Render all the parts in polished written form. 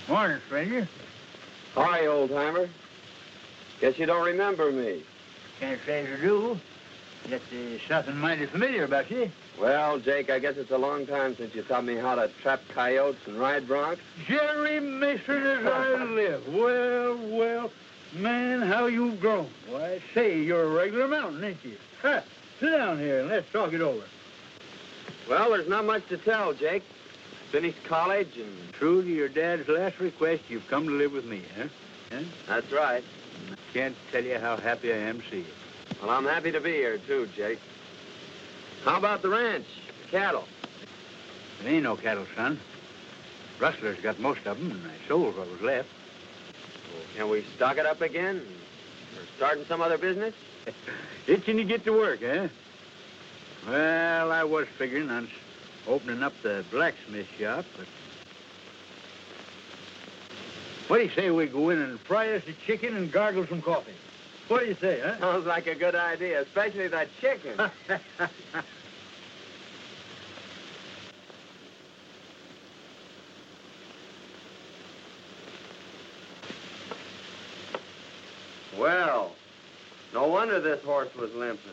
Morning, stranger. Hi, old-timer. Guess you don't remember me. Can't say you do. Yet there's something mighty familiar about you. Well, Jake, I guess it's a long time since you taught me how to trap coyotes and ride broncs. Jerry Mason as I live. Well, man, how you've grown. Why, say, you're a regular mountain, ain't you? Ha! Sit down here and let's talk it over. Well, there's not much to tell, Jake. Finished college and... True to your dad's last request, you've come to live with me, huh? That's right. I can't tell you how happy I am to see you. Well, I'm happy to be here, too, Jake. How about the ranch, cattle? There ain't no cattle, son. Rustlers got most of them, and I sold what was left. Well, can we stock it up again? Or starting some other business? Itching to get to work, eh? Well, I was figuring on opening up the blacksmith shop, but... What do you say we go in and fry us a chicken and gargle some coffee? What do you say, huh? Sounds like a good idea, especially that chicken. Well, no wonder this horse was limping.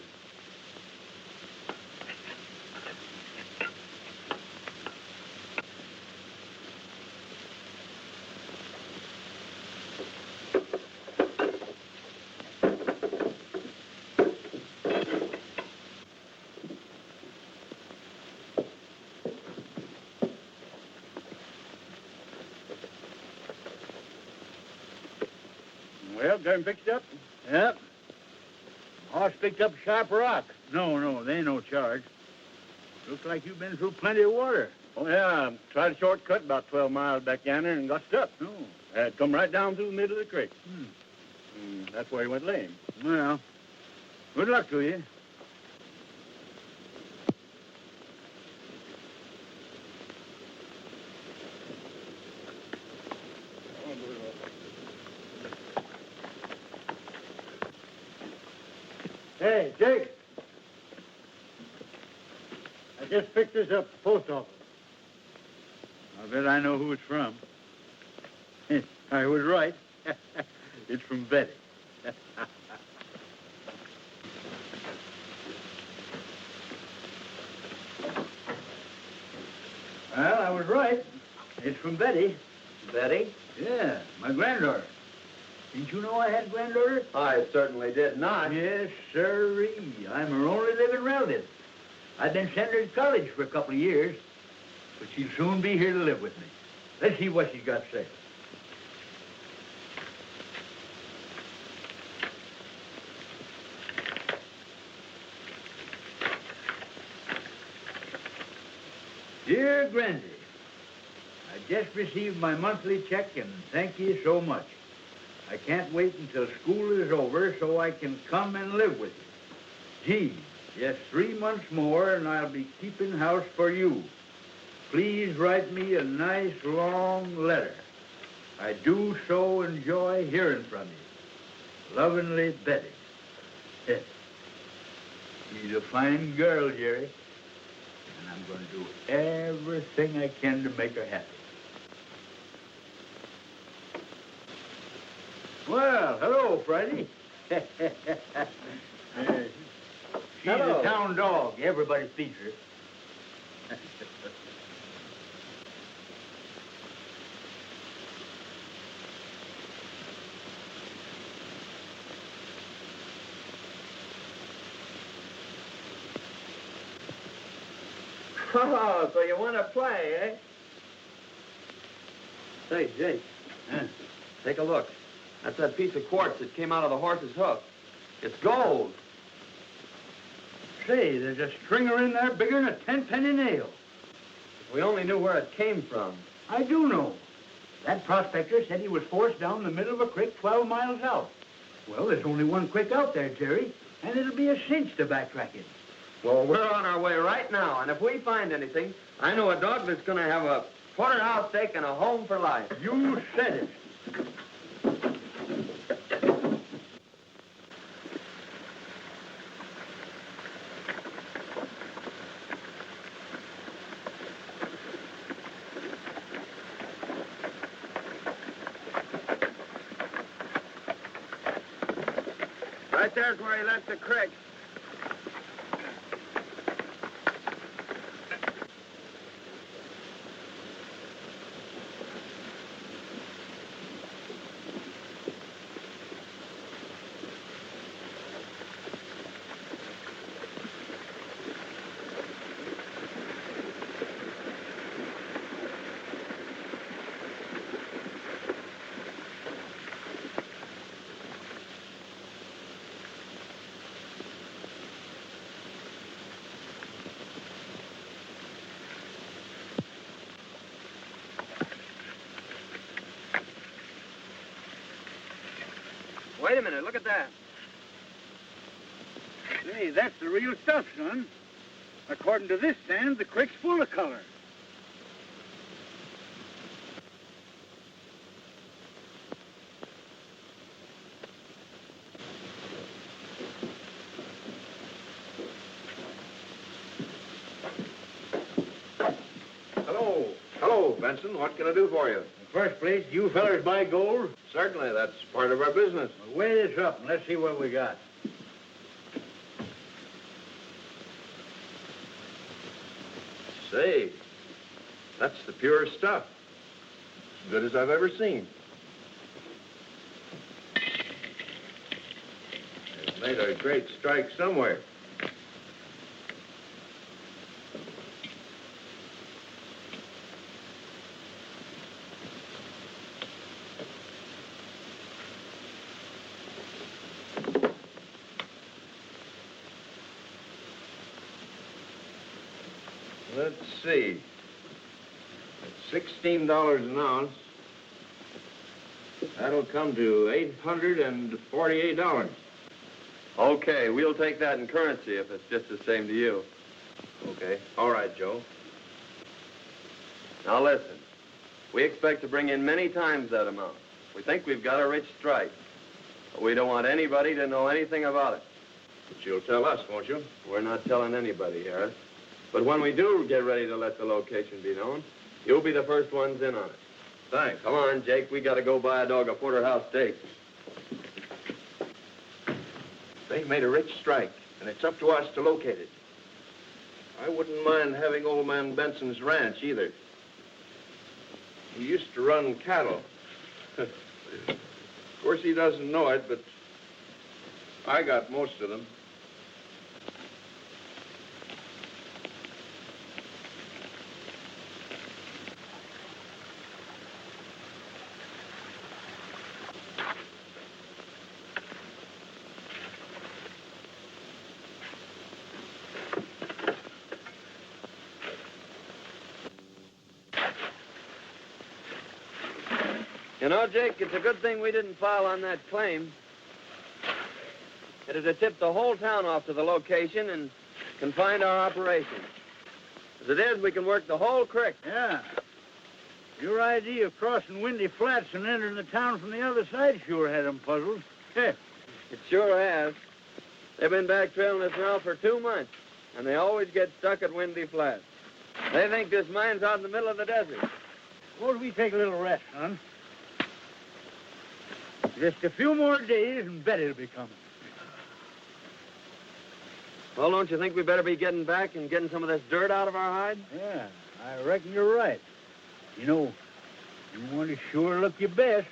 Well, got him fixed up? Yep. Horse picked up a sharp rock. No, there ain't no charge. Looks like you've been through plenty of water. Oh, yeah. Tried a shortcut about 12 miles back yonder and got stuck. No. Had come right down through the middle of the creek. That's where he went lame. Well, good luck to you. Hey, Jake. I just picked this up at the post office. I bet I know who it's from. I was right. It's from Betty. Well, I was right. It's from Betty. Betty? Yeah, my granddaughter. Didn't you know I had a granddaughter? I certainly did not. Yes, sirree. I'm her only living relative. I've been sending her to college for a couple of years, but she'll soon be here to live with me. Let's see what she's got to say. Dear Grandy, I just received my monthly check and thank you so much. I can't wait until school is over so I can come and live with you. Gee, just 3 months more and I'll be keeping house for you. Please write me a nice long letter. I do so enjoy hearing from you. Lovingly, Betty. She's a fine girl, Jerry, and I'm going to do everything I can to make her happy. Well, hello, Friday. She's Hello. a town dog. Everybody feeds her. Oh, so you want to play, eh? Say, Jake, take a look. That's that piece of quartz that came out of the horse's hoof. It's gold. Say, there's a stringer in there bigger than a 10-penny nail. If we only knew where it came from. I do know. That prospector said he was forced down the middle of a creek 12 miles out. Well, there's only one creek out there, Jerry, and it'll be a cinch to backtrack it. Well, we're on our way right now, and if we find anything, I know a dog that's going to have a porterhouse steak and a home for life. You said it. Right there's where he left the creek. Wait a minute, look at that. Hey, that's the real stuff, son. According to this sand, the creek's full of color. Hello, Benson. What can I do for you? In the first place, you fellers buy gold? Certainly, that's part of our business. Well, weigh this up and let's see what we got. Say, that's the purest stuff. As good as I've ever seen. They've made a great strike somewhere. Let's see. At $16 an ounce, that'll come to $848. Okay, we'll take that in currency if it's just the same to you. Okay. All right, Joe. Now listen, we expect to bring in many times that amount. We think we've got a rich strike, but we don't want anybody to know anything about it. But you'll tell us, won't you? We're not telling anybody, Harris. But when we do get ready to let the location be known, you'll be the first ones in on it. Thanks. Come on, Jake. We got to go buy a dog a porterhouse steak. They've made a rich strike, and it's up to us to locate it. I wouldn't mind having old man Benson's ranch, either. He used to run cattle. Of course, he doesn't know it, but I got most of them. You know, Jake, it's a good thing we didn't file on that claim. It'd have tipped the whole town off to the location and confined our operation. As it is, we can work the whole creek. Yeah. Your idea of crossing Windy Flats and entering the town from the other side sure had them puzzled. It sure has. They've been back trailing us now for 2 months, and they always get stuck at Windy Flats. They think this mine's out in the middle of the desert. Suppose we take a little rest, son. Just a few more days and Betty'll be coming. Well, don't you think we better be getting back and getting some of this dirt out of our hide? Yeah, I reckon you're right. You know, you want to sure look your best.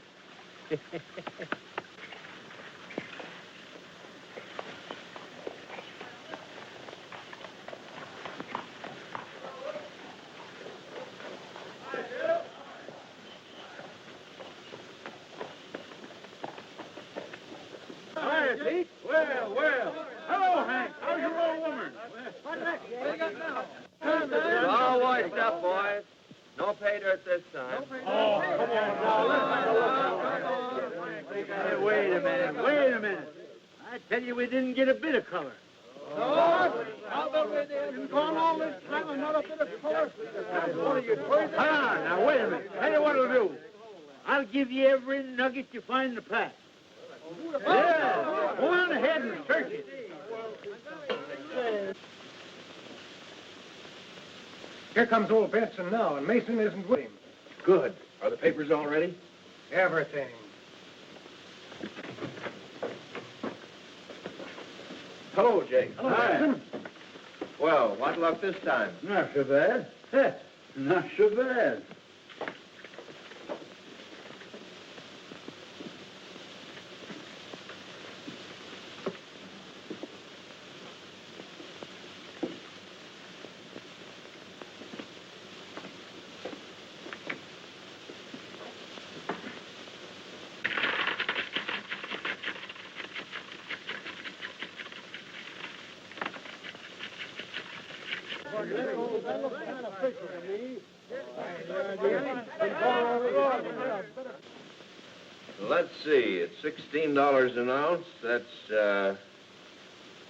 Hi, Pete. Well. Hello, Hank. How's your old woman? What next? It's all washed up, boys. No pay dirt this time. Oh, come on. Hey, wait a minute. I tell you, we didn't get a bit of color. No, I'll bet we didn't gone all this time and not a bit of color. What are you crazy? Hold on, now, wait a minute. Tell you what I'll do. I'll give you every nugget you find in the pack. Yeah, go on ahead and search it. Here comes old Benson now, and Mason isn't with him. Good. Are the papers all ready? Everything. Hello, Jake. Hi. Well, what luck this time? Not so bad. Not so bad. Let's see, it's $16 an ounce. That's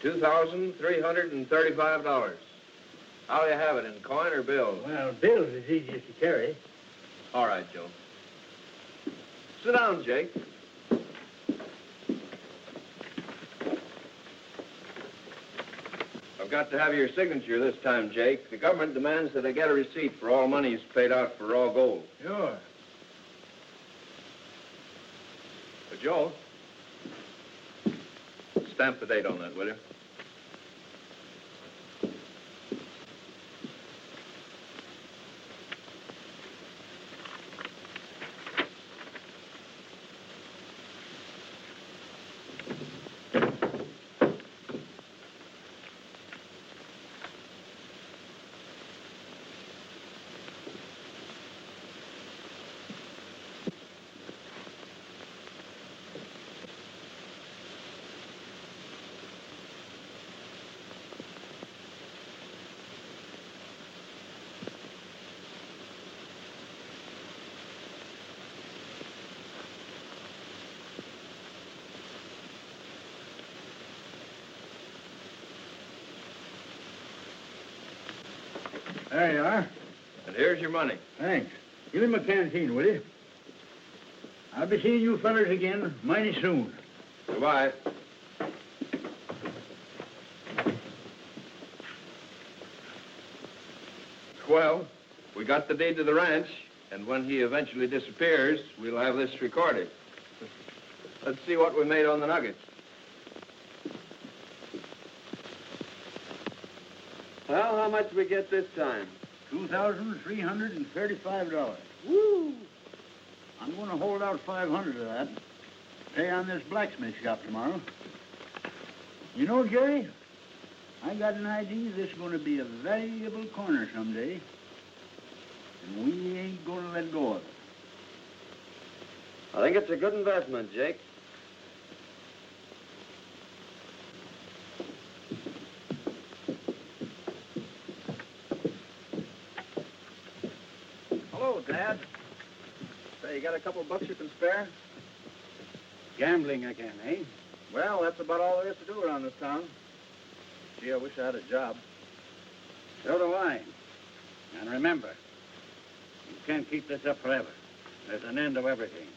$2,335. How do you have it, in coin or bills? Well, bills is easiest to carry. All right, Joe. Sit down, Jake. I've got to have your signature this time, Jake. The government demands that I get a receipt for all monies paid out for raw gold. Sure. But Joe, stamp the date on that, will you? There you are. And here's your money. Thanks. Give him a canteen, will you? I'll be seeing you fellers again mighty soon. Goodbye. Well, we got the deed to the ranch, and when he eventually disappears, we'll have this recorded. Let's see what we made on the nuggets. Well, how much we get this time? $2,335. Woo! I'm going to hold out 500 of that. Pay on this blacksmith shop tomorrow. You know, Jerry, I got an idea this is going to be a valuable corner someday. And we ain't going to let go of it. I think it's a good investment, Jake. Hello, Dad. Say, you got a couple bucks you can spare? Gambling again, eh? Well, that's about all there is to do around this town. Gee, I wish I had a job. So do I. And remember, you can't keep this up forever. There's an end to everything.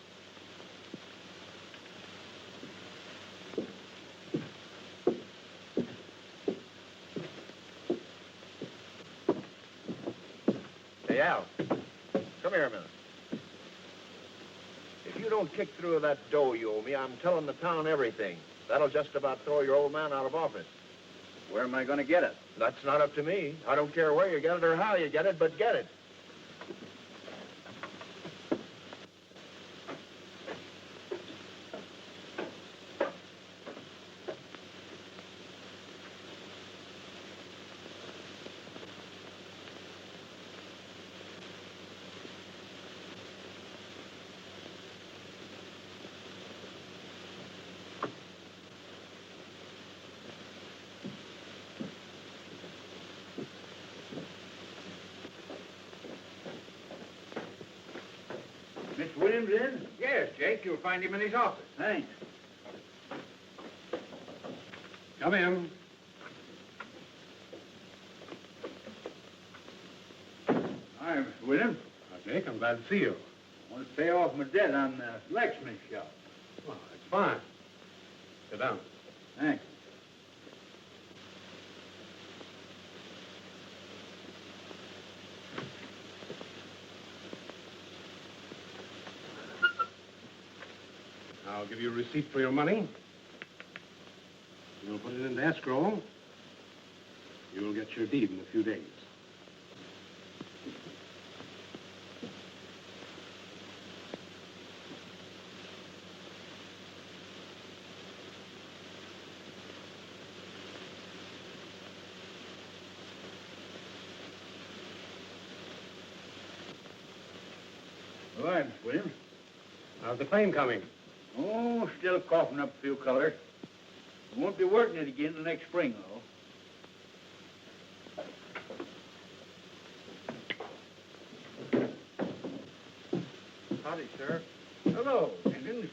Hey, Al, come here a minute. If you don't kick through that dough you owe me, I'm telling the town everything. That'll just about throw your old man out of office. Where am I going to get it? That's not up to me. I don't care where you get it or how you get it, but get it. Mr. Williams in? Yes, Jake. You'll find him in his office. Thanks. Come in. Hi, Mr. Williams. Jake, I'm glad to see you. I want to pay off my debt on the blacksmith shop. Well, that's fine. Sit down. Thanks. I'll give you a receipt for your money. You'll put it into escrow. You'll get your deed in a few days. All right, Miss Williams. How's the claim coming? Oh, still coughing up a few colors. We won't be working it again till next spring, though. Howdy, Sheriff. Hello, Jenkins.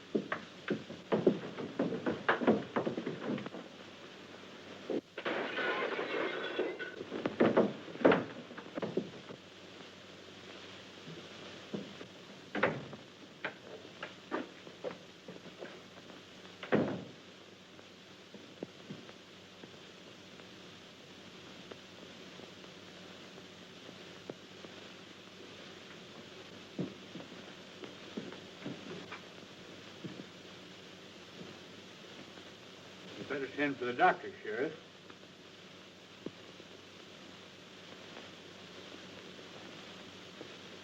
Better send for the doctor, Sheriff.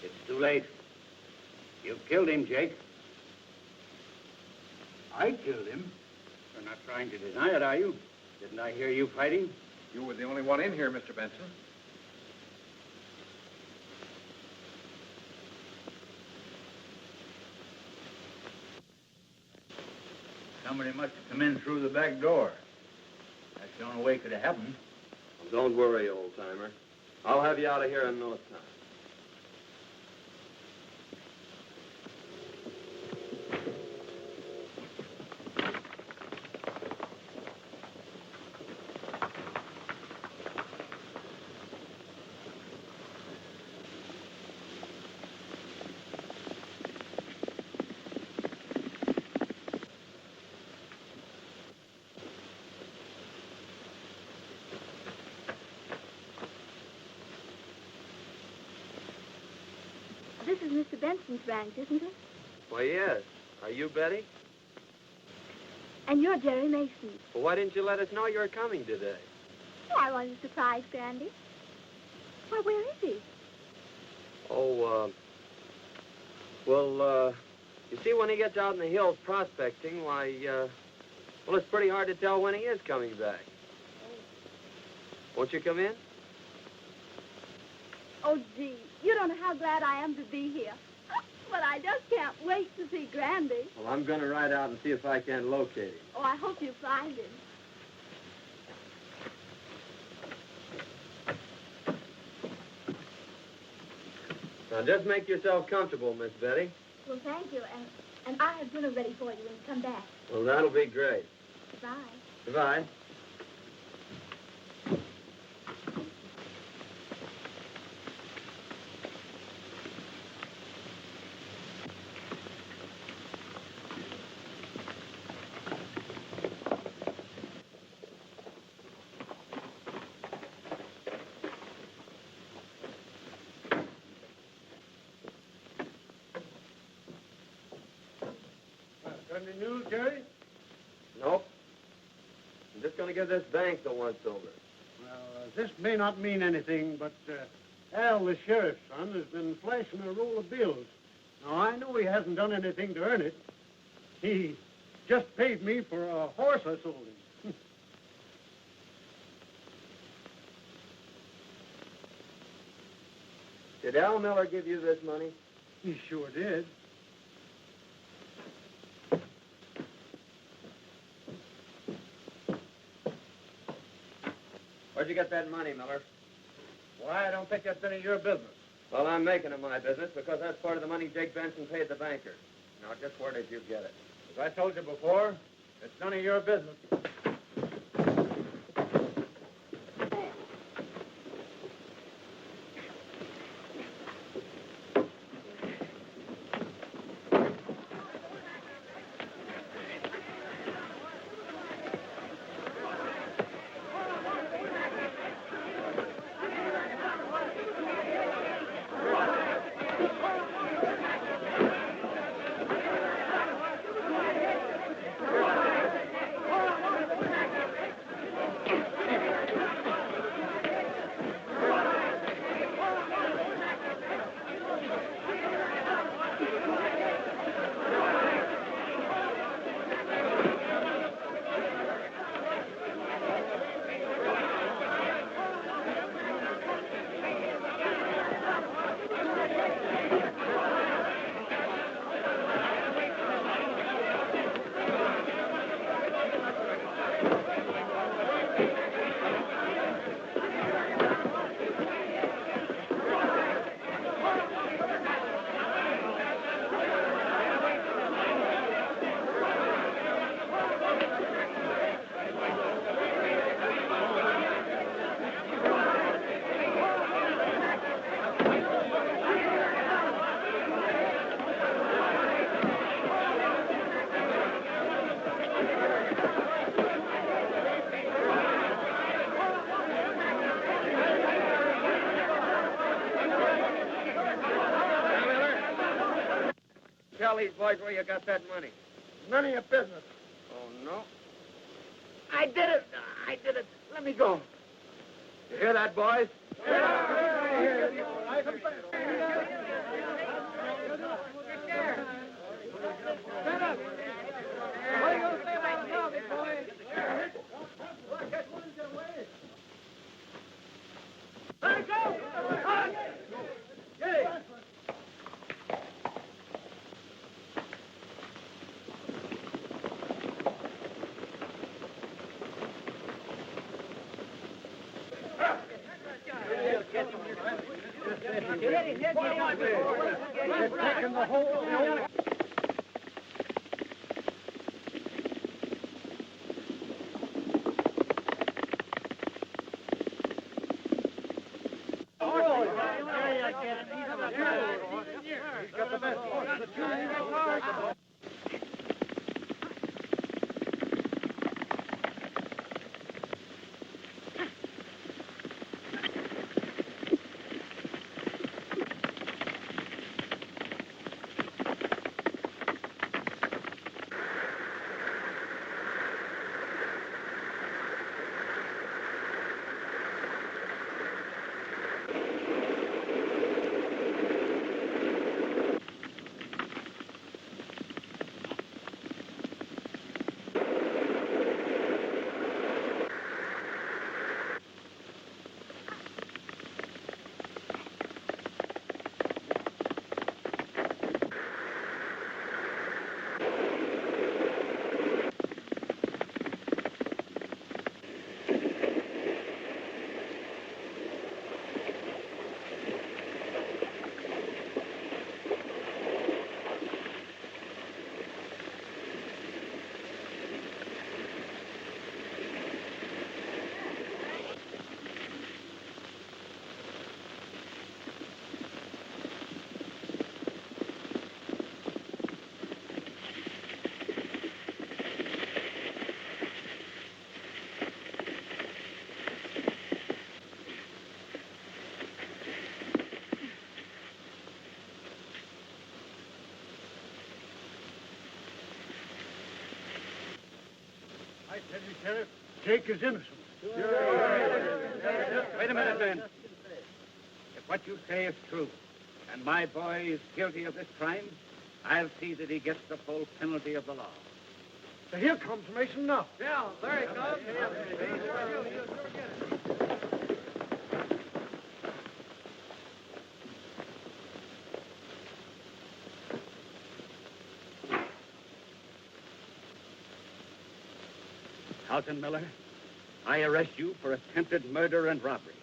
It's too late. You killed him, Jake. I killed him. You're not trying to deny it, are you? Didn't I hear you fighting? You were the only one in here, Mr. Benson. Somebody must have come in through the back door. That's the only way it could have happened. Don't worry, old-timer. I'll have you out of here in no time. This is Mr. Benson's ranch, isn't it? Why, yes. Are you Betty? And you're Jerry Mason. Well, why didn't you let us know you were coming today? Oh, I wanted to surprise Grandy. Why, where is he? Oh, well, you see, when he gets out in the hills prospecting, why, well, it's pretty hard to tell when he is coming back. Won't you come in? Oh, gee, you don't know how glad I am to be here. But I just can't wait to see Grandy. Well, I'm going to ride out and see if I can locate him. Oh, I hope you find him. Now, just make yourself comfortable, Miss Betty. Well, thank you, and I have dinner ready for you when you come back. Well, that'll be great. Goodbye. Goodbye. Got any news, Jerry? Nope. I'm just going to give this bank the once-over. Well, this may not mean anything, but Al, the sheriff's son, has been flashing a roll of bills. Now, I know he hasn't done anything to earn it. He just paid me for a horse I sold him. Did Al Miller give you this money? He sure did. Where'd you get that money, Miller? Why, I don't think that's any of your business. Well, I'm making it my business because that's part of the money Jake Benson paid the banker. Now, just where did you get it? As I told you before, it's none of your business. tell these boys where you got that money. None of your business. Oh, no? I did it. I did it. Let me go. You hear that, boys? Stand up. What are you going to say about it now, big boy? Look, catch one and get away. Let go! Yay! Taking the whole... I tell you, Sheriff, Jake is innocent. Wait a minute, Ben. If what you say is true, and my boy is guilty of this crime, I'll see that he gets the full penalty of the law. So here comes Mason now. Yeah, there he comes. Carlton Miller, I arrest you for attempted murder and robbery.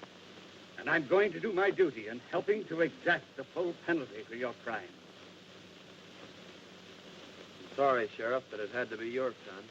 And I'm going to do my duty in helping to exact the full penalty for your crime. I'm sorry, Sheriff, that it had to be your son.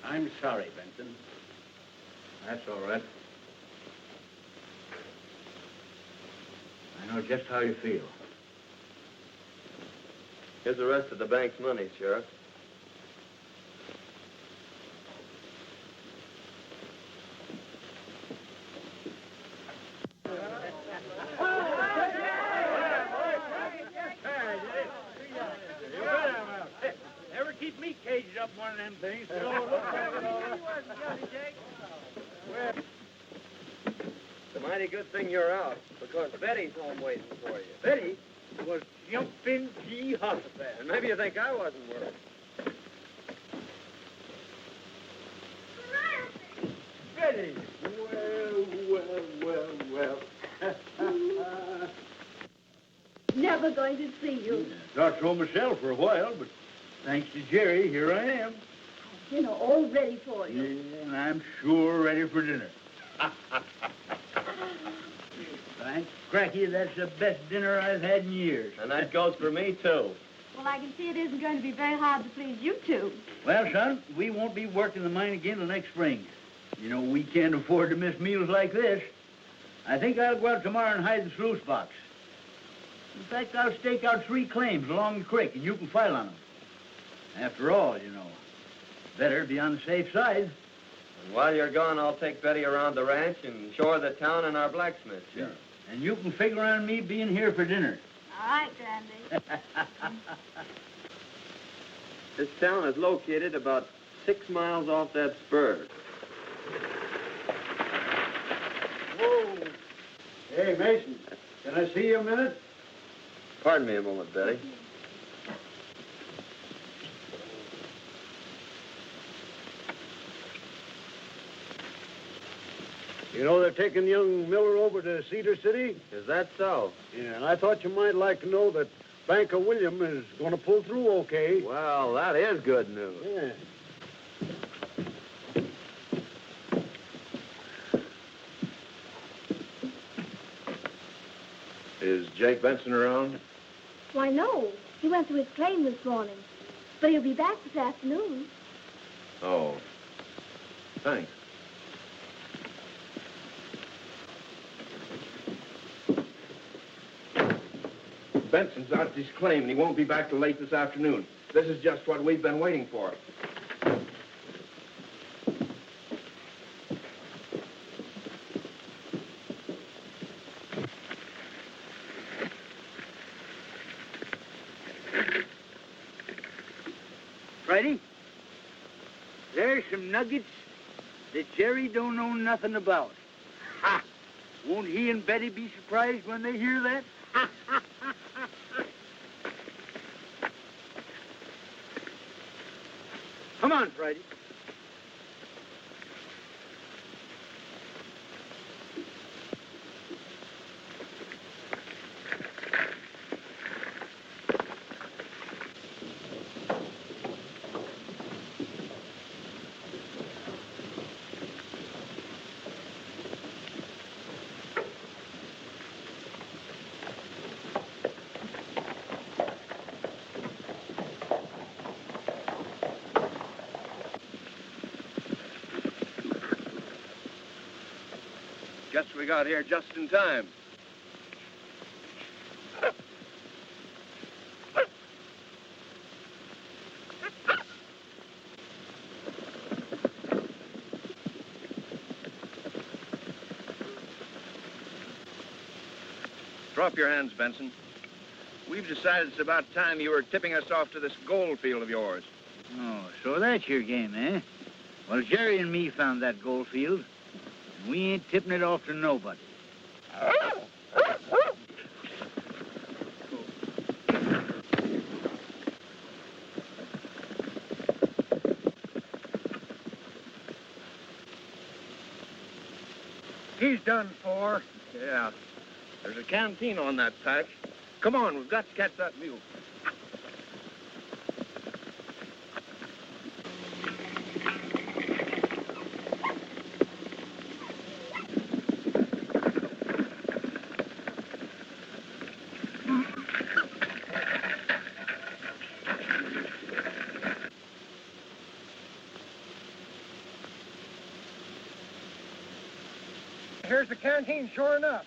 I'm sorry, Benson. That's all right. I know just how you feel. Here's the rest of the bank's money, Sheriff. Never keep me caged up one of them things. It's a mighty good thing you're out, because Betty's home waiting for you. Betty was jumping G hospital. And maybe you think I wasn't worried. Betty! Well. Never going to see you. Thought so myself for a while, but thanks to Jerry, here I am. Dinner all ready for you. Yeah, and I'm sure ready for dinner. Thanks, Cracky, that's the best dinner I've had in years. And that goes for me, too. Well, I can see it isn't going to be very hard to please you two. Well, son, we won't be working the mine again till next spring. You know, we can't afford to miss meals like this. I think I'll go out tomorrow and hide the sluice box. In fact, I'll stake out 3 claims along the creek, and you can file on them. After all, you know, better be on the safe side. And while you're gone, I'll take Betty around the ranch and show her the town and our blacksmith shop. Yeah. And you can figure on me being here for dinner. All right, Grandy. This town is located about 6 miles off that spur. Whoa. Hey, Mason, can I see you a minute? Pardon me a moment, Betty. You know they're taking young Miller over to Cedar City? Is that so? Yeah, and I thought you might like to know that Banker William is going to pull through okay. Well, that is good news. Yeah. Is Jake Benson around? Why, no. He went to his claim this morning. But he'll be back this afternoon. Oh. Thanks. Benson's out at his claim, and he won't be back till late this afternoon. This is just what we've been waiting for. Friday, there's some nuggets that Jerry don't know nothing about. Ha! Won't he and Betty be surprised when they hear that? Come on, Friday. Guess we got here just in time. Drop your hands, Benson. We've decided it's about time you were tipping us off to this gold field of yours. Oh, so that's your game, eh? Well, Jerry and me found that gold field. We ain't tipping it off to nobody. He's done for. Yeah. There's a canteen on that patch. Come on, we've got to catch that mule. Here's the canteen, sure enough.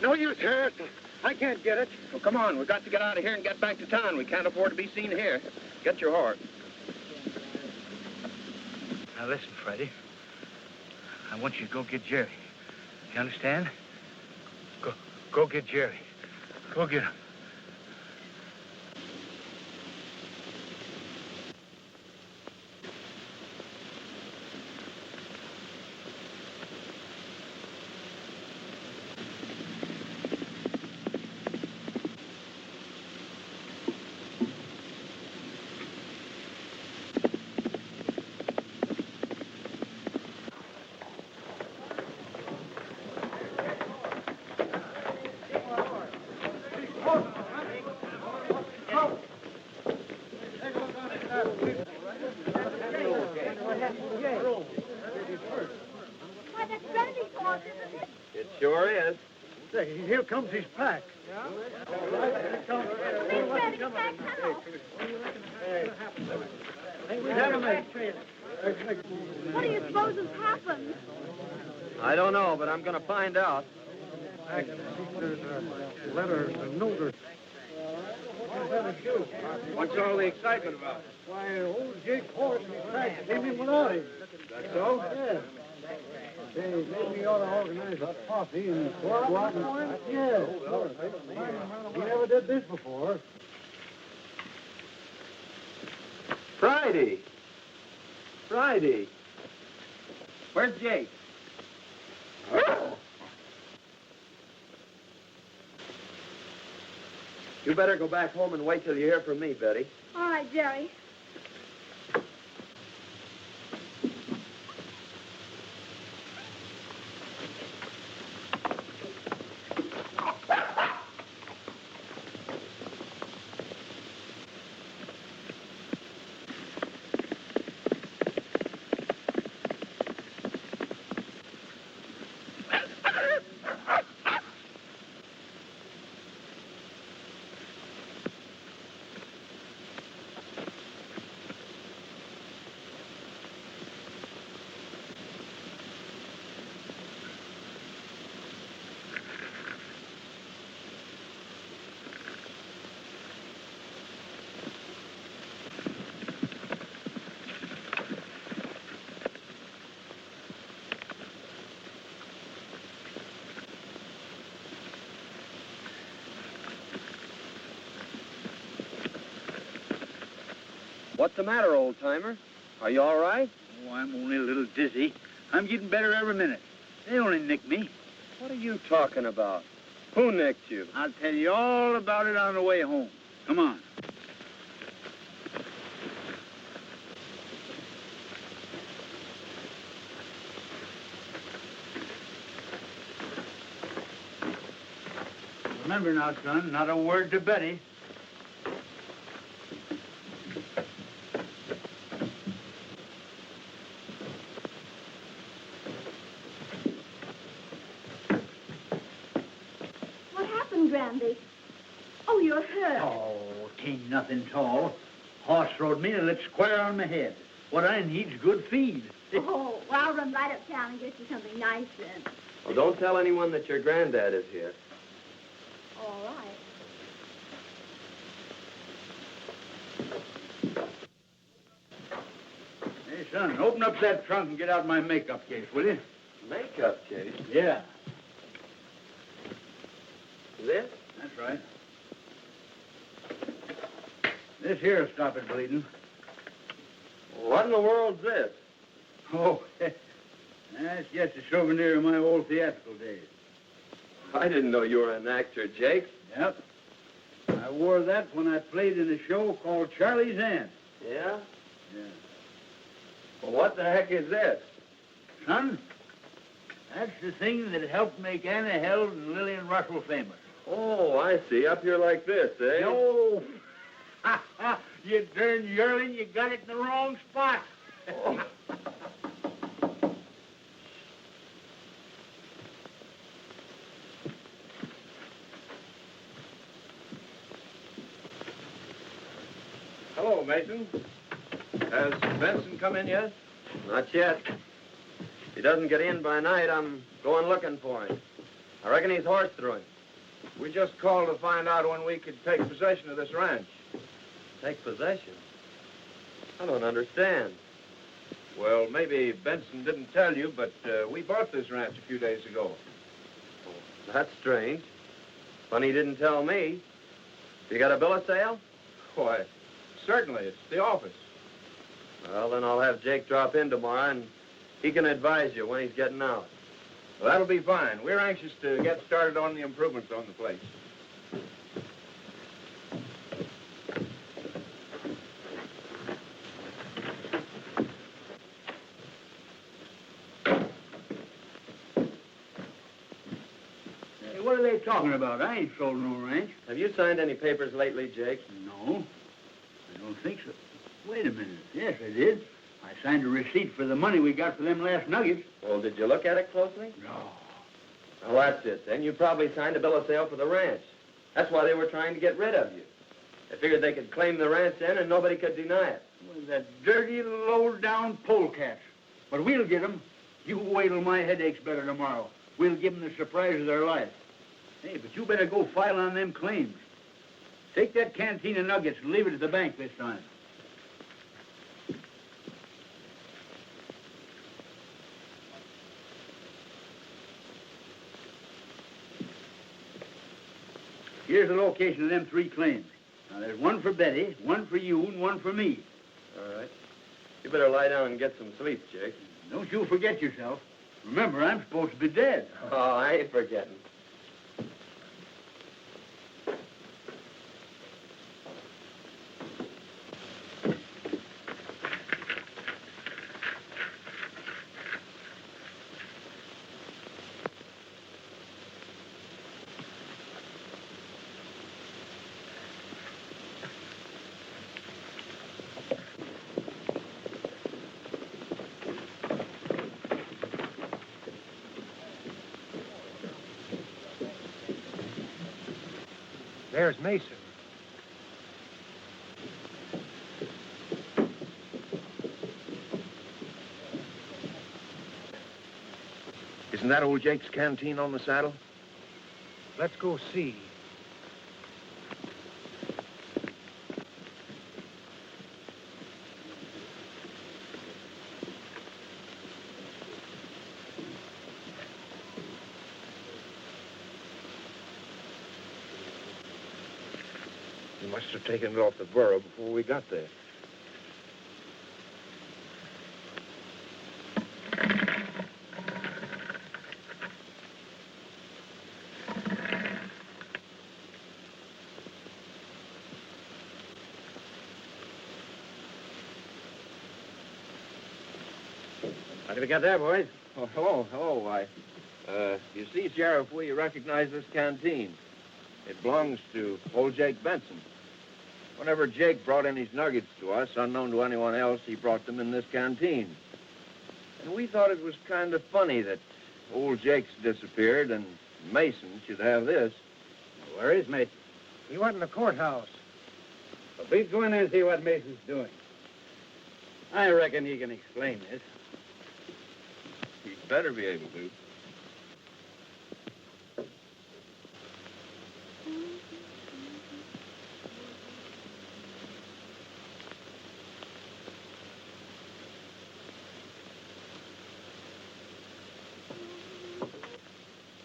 No use, Harris. I can't get it. Well, come on. We've got to get out of here and get back to town. We can't afford to be seen here. Get your horse. Now listen, Freddie. I want you to go get Jerry. You understand? Go get Jerry. Go get him. Why, that's Randy's horse, isn't it? It sure is. Say, here comes his pack. Big Randy's back now. What do you suppose has happened? I don't know, but I'm going to find out. There's a letter, a note. What's all the excitement about? Why, old Jake's horse and his pack came in without him. That's so? Yeah. Say, maybe we ought to organize a party and go out and... Yeah. We never did this before. Friday. Where's Jake? You better go back home and wait till you hear from me, Betty. All right, Jerry. What's the matter, old-timer? Are you all right? Oh, I'm only a little dizzy. I'm getting better every minute. They only nicked me. What are you talking about? Who nicked you? I'll tell you all about it on the way home. Come on. Remember now, son, not a word to Betty. What happened, Grandy? Oh, you're hurt. Oh, tain't nothing tall. Horse rode me and lit square on my head. What I need's good feed. Oh, well, I'll run right uptown and get you something nice then. Well, don't tell anyone that your granddad is here. All right. Hey, son, open up that trunk and get out my makeup case, will you? Makeup case? Yeah, This? that's right. This here'll stop it bleeding. What in the world's this? Oh, that's just a souvenir of my old theatrical days. I didn't know you were an actor, Jake. Yep. I wore that when I played in a show called Charlie's Aunt. Yeah? Yeah. Well, what the heck is this? Son, that's the thing that helped make Anna Held and Lillian Russell famous. Oh, I see. Up here like this, eh? No. You darn yearling, you got it in the wrong spot. Oh. Hello, Mason. Has Benson come in yet? Not yet. If he doesn't get in by night, I'm going looking for him. I reckon he's horse through him. We just called to find out when we could take possession of this ranch. Take possession? I don't understand. Well, maybe Benson didn't tell you, but we bought this ranch a few days ago. Oh, that's strange. Funny he didn't tell me. You got a bill of sale? Why, certainly. It's the office. Well, then I'll have Jake drop in tomorrow, and he can advise you when he's getting out. Well, that'll be fine. We're anxious to get started on the improvements on the place. Hey, what are they talking about? I ain't sold no ranch. Have you signed any papers lately, Jake? No, I don't think so. Wait a minute. Yes, I did. I signed a receipt for the money we got for them last nuggets. Well, did you look at it closely? No. Well, that's it. Then you probably signed a bill of sale for the ranch. That's why they were trying to get rid of you. They figured they could claim the ranch then and nobody could deny it. Well, that dirty, low-down polecats. But we'll get 'em. You wait till my headache's better tomorrow. We'll give 'em the surprise of their life. Hey, but you better go file on them claims. Take that canteen of nuggets and leave it at the bank this time. Here's the location of them 3 claims. Now, there's one for Betty, one for you, and one for me. All right. You better lie down and get some sleep, Jake. Don't you forget yourself. Remember, I'm supposed to be dead. Oh, I ain't forgetting. There's Mason. Isn't that old Jake's canteen on the saddle? Let's go see. He must have taken it off the burro before we got there. What have we got there, boys? Oh, hello. You see, Sheriff, we recognize this canteen. It belongs to old Jake Benson. Whenever Jake brought in his nuggets to us, unknown to anyone else, he brought them in this canteen. And we thought it was kind of funny that old Jake's disappeared and Mason should have this. Where is Mason? He went in the courthouse. Well, please go in there and see what Mason's doing. I reckon he can explain this. He'd better be able to.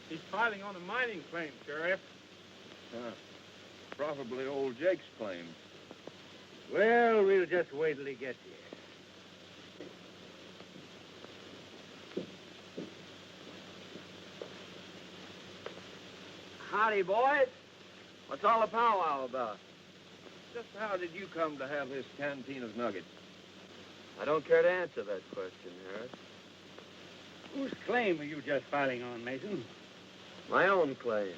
He's filing on a mining claim, Sheriff. Probably old Jake's claim. Well, we'll just wait till he gets here. Howdy, boys. What's all the powwow about? Just how did you come to have this canteen of nuggets? I don't care to answer that question, Harris. Whose claim are you just filing on, Mason? My own claim.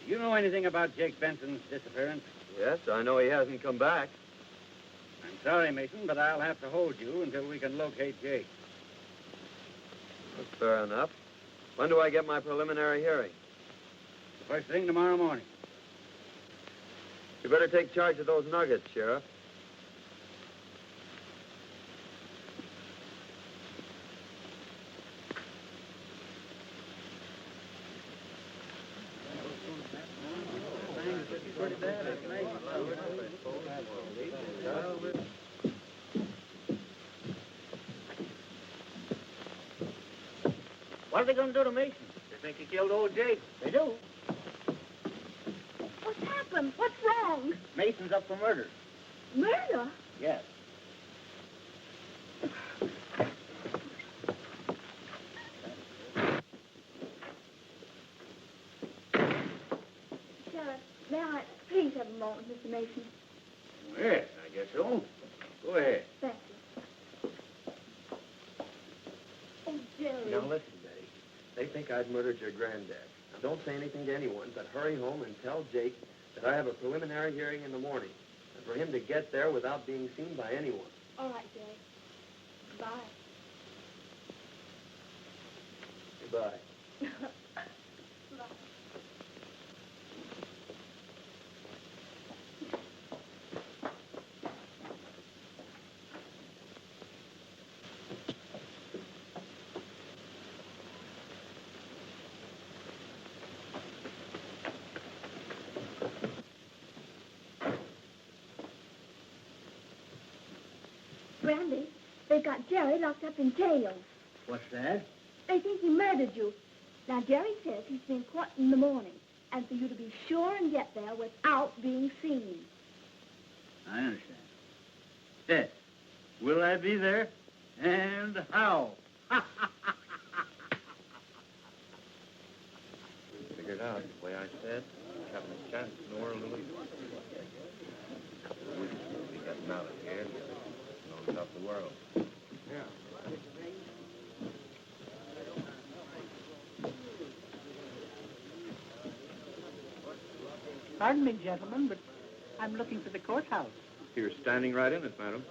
Do you know anything about Jake Benson's disappearance? Yes, I know he hasn't come back. I'm sorry, Mason, but I'll have to hold you until we can locate Jake. That's fair enough. When do I get my preliminary hearing? First thing tomorrow morning. You better take charge of those nuggets, Sheriff. pretty bad. What are they going to do to Mason? They think he killed old Jake. They do. What's happened? What's wrong? Mason's up for murder. Murder? Yes. Sheriff, may I please have a moment, Mr. Mason? Yes, I guess so. Go ahead. Thank you. Oh, Jerry. Now listen, Betty. They think I'd murdered your granddad. Now don't say anything to anyone, but hurry home and tell Jake that I have a preliminary hearing in the morning, and for him to get there without being seen by anyone. All right, Jerry. Bye. Goodbye. Bye. Randy, they've got Jerry locked up in jail. What's that? They think he murdered you. Now, Jerry says he's been caught in the morning, and for you to be sure and get there without being seen. I understand. Yes. Will I be there? And how? Figured out the way I said, having a chance in the world to lose. We should be getting out of here and on top of the world. Pardon me, gentlemen, but I'm looking for the courthouse. You're standing right in it, madam.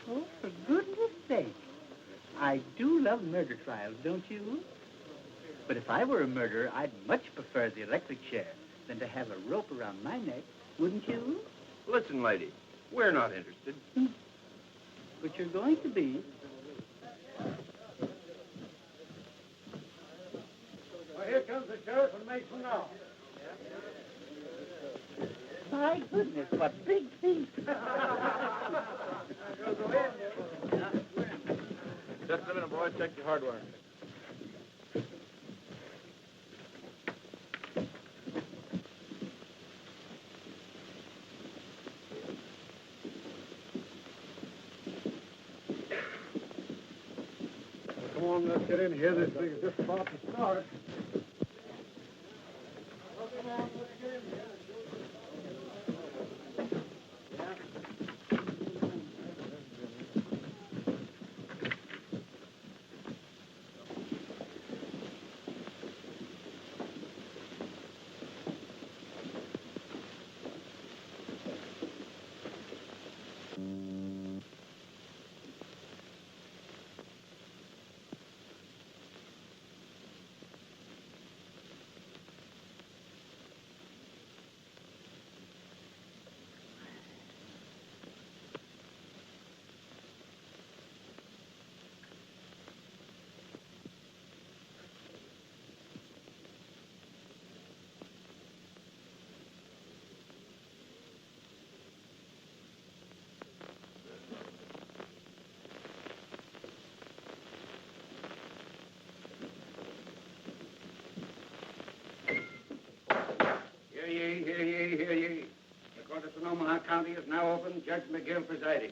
Oh, for goodness sake. I do love murder trials, don't you? But if I were a murderer, I'd much prefer the electric chair than to have a rope around my neck, wouldn't you? Listen, lady, we're not interested. But you're going to be. Well, here comes the sheriff and Mason now. My goodness, what big feet. Just a minute, boy. Check your hardware. Come on, let's get in here. This thing is just about to start. Well, come on, let's get in here. Hear ye, hear ye. The court of Sonoma County is now open. Judge McGill presiding.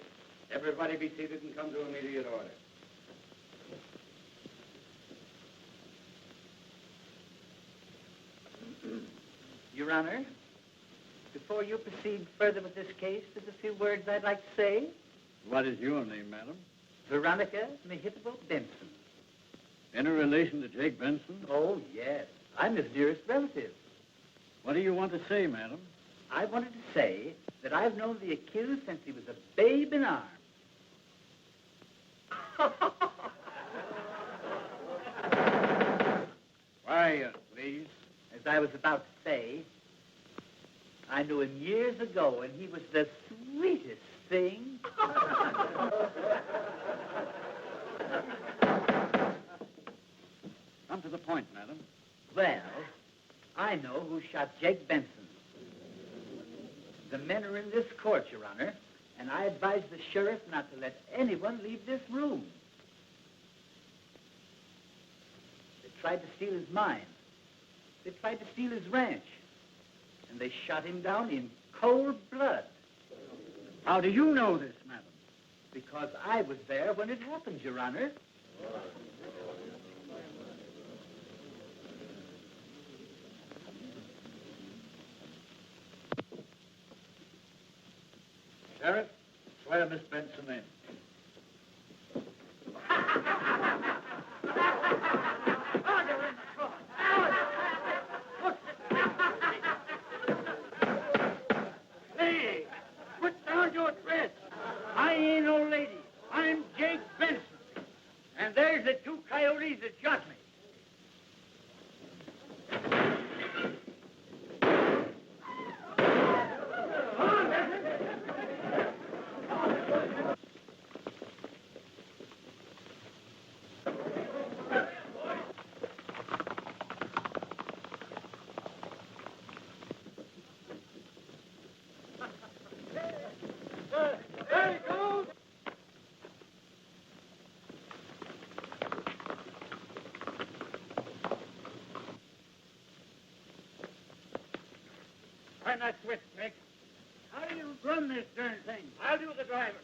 Everybody be seated and come to immediate order. Your Honor, before you proceed further with this case, there's a few words I'd like to say. What is your name, madam? Veronica Mehitable Benson. Any relation to Jake Benson? Oh, yes. I'm his nearest relative. What do you want to say, madam? I wanted to say that I've known the accused since he was a babe in arms. Quiet, please. As I was about to say, I knew him years ago, and he was the sweetest thing. Come to the point, madam. Well, I know who shot Jake Benson. The men are in this court, Your Honor, and I advise the sheriff not to let anyone leave this room. They tried to steal his mine. They tried to steal his ranch. And they shot him down in cold blood. How do you know this, madam? Because I was there when it happened, Your Honor. Sheriff, swear Miss Benson in. Hey, put down your threats. I ain't no lady. I'm Jake Benson. And there's the two coyotes that shot me. There he goes. Turn that switch, Nick. How do you run this darn thing? I'll do the driving.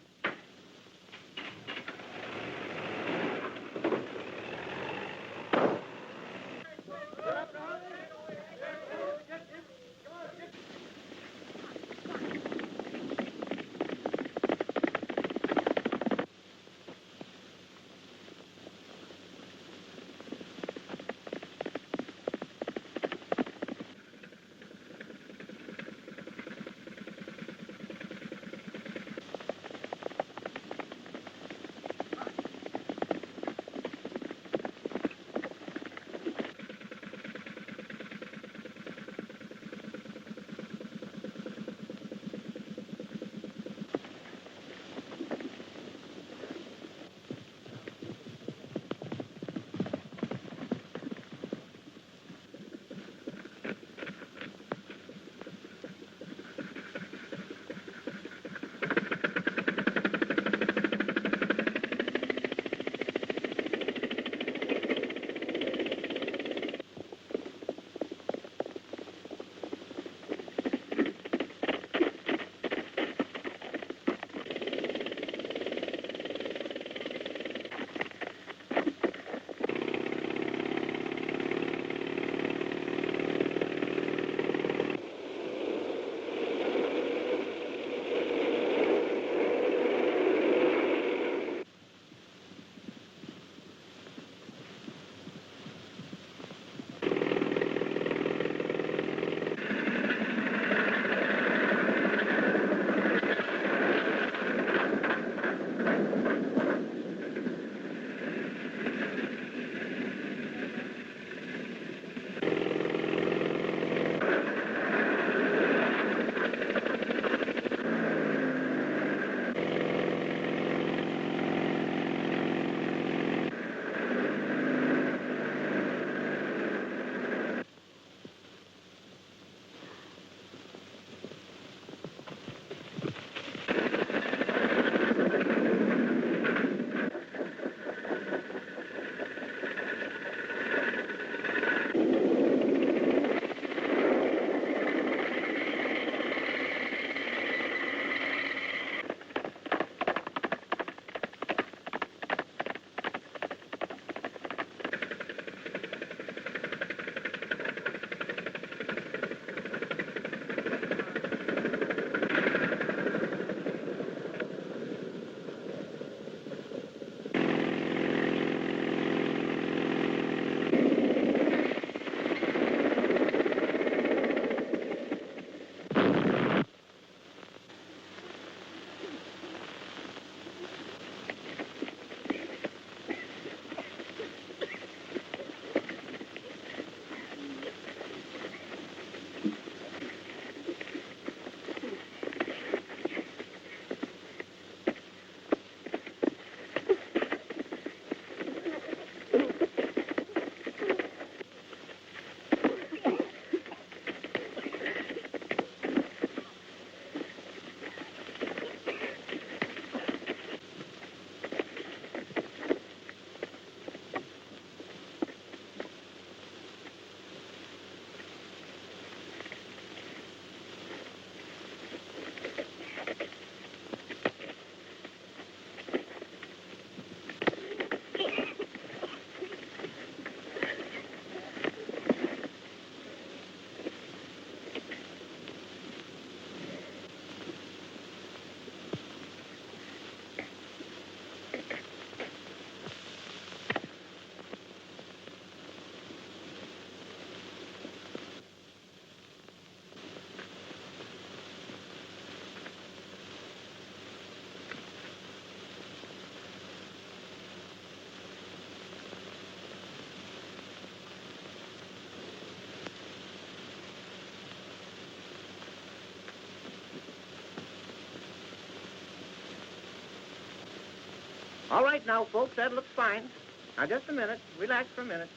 All right now, folks, that looks fine. Now, just a minute. Relax for a minute.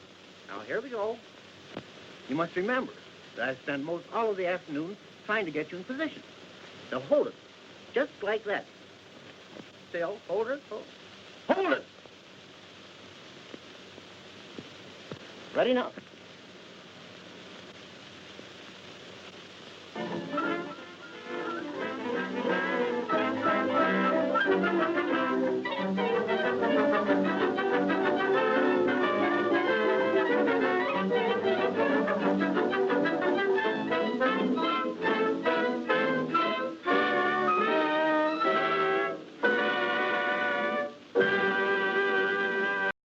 Now, here we go. You must remember that I spend most all of the afternoon trying to get you in position. Now, hold it. Just like that. Still, hold it. Hold it! Ready now.